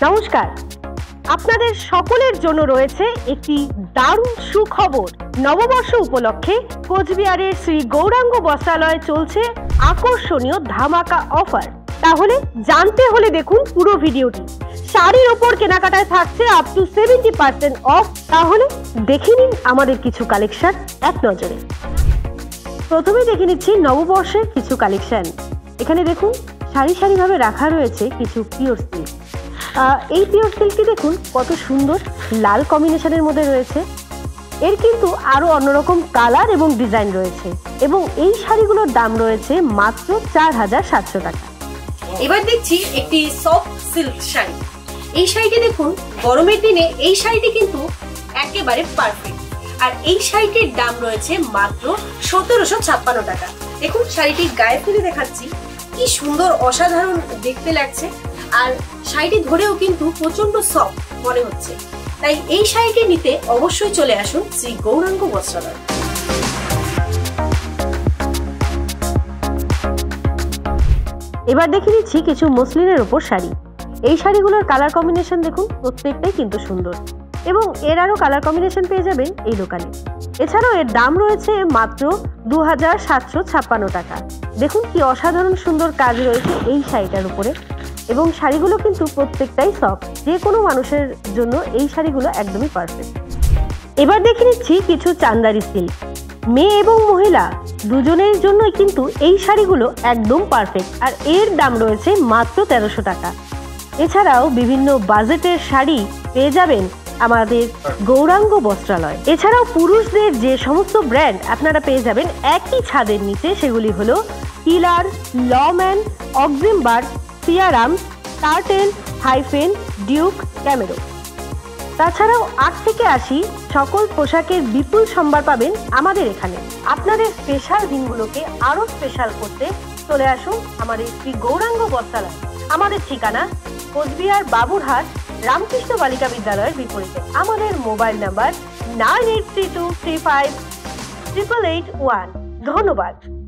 নমস্কার, আপনাদের সকলের জন্য রয়েছে একটি দারুণ সুখবর। নববর্ষ উপলক্ষে কোচবিহারের শ্রী গৌরাঙ্গ বস্ত্রালয়ে চলছে আকর্ষণীয় ধামাকা অফার। তাহলে জানতে হলে দেখুন পুরো ভিডিওটি। শাড়ির ওপর কেনাকাটায় থাকছে আপ টু 70% অফ। তাহলে দেখে নিন আমাদের কিছু কালেকশন এক নজরে। প্রথমে দেখে নিচ্ছি নববর্ষের কিছু কালেকশন। এখানে দেখুন সারি সারিভাবে রাখা রয়েছে কিছু পিওর সিল্ক। এই পিওর সিল্কটি দেখুন কত সুন্দর লাল কম্বিনেশনের মধ্যে রয়েছে। এর কিন্তু আরও অন্যরকম কালার এবং ডিজাইন রয়েছে এবং এই শাড়িগুলোর দাম রয়েছে মাত্র 4700 টাকা। এবার দেখছি একটি সফট সিল্ক শাড়ি। এই শাড়িটি দেখুন গরমের দিনে এই শাড়িটি কিন্তু একেবারে পারফেক্ট। আর এই শাড়িটির দাম রয়েছে মাত্র 1756 টাকা। দেখুন শাড়িটি গায়ে ফেলে দেখাচ্ছি, কি সুন্দর অসাধারণ দেখতে লাগছে। আর শাড়িটি ধরেও কিন্তু প্রচন্ড সফট মনে হচ্ছে। তাই এই শাড়িটি নিতে অবশ্যই চলে আসুন শ্রী গৌরাঙ্গ বস্ত্রালয়। এবার দেখে নিচ্ছি কিছু মসলিনের ওপর শাড়ি। এই শাড়িগুলোর কালার কম্বিনেশন দেখুন প্রত্যেকটাই কিন্তু সুন্দর এবং এর আরও কালার কম্বিনেশন পেয়ে যাবেন এই দোকানে। এছাড়াও এর দাম রয়েছে মাত্র 2756 টাকা। দেখুন কি অসাধারণ সুন্দর কাজ রয়েছে এই শাড়িটার উপরে এবং শাড়িগুলো কিন্তু প্রত্যেকটাই সফট। যে কোনো মানুষের জন্য এই শাড়িগুলো একদমই পারফেক্ট। এবার দেখে নিচ্ছি কিছু চান্দারি সিল্ক। মেয়ে এবং মহিলা দুজনের জন্যই কিন্তু এই শাড়িগুলো একদম পারফেক্ট। আর এর দাম রয়েছে মাত্র 1300 টাকা। এছাড়াও বিভিন্ন বাজেটের শাড়ি পেয়ে যাবেন আমাদের গৌরাঙ্গ বস্ত্রালয়। এছাড়াও পুরুষদের যে সমস্ত ব্র্যান্ড আপনারা পেয়ে যাবেন একই ছাদের নিচে, সেগুলি হলো কিলার, Lawman, অক্সিমবার্গ, Siyaram, turtle, hyphen, Duke, ক্যামেরো। তাছাড়াও 8 থেকে 80 সকল পোশাকের বিপুল সম্ভার পাবেন আমাদের এখানে। আপনাদের স্পেশাল দিনগুলোকে আরও স্পেশাল করতে চলে আসুন আমাদের শ্রী গৌরাঙ্গ বস্ত্রালয়। আমাদের ঠিকানা কোচবিহার বাবুরহাট রামকৃষ্ণ বালিকা বিদ্যালয়ের বিপরীতে। আমাদের মোবাইল নাম্বার 9832358881। ধন্যবাদ।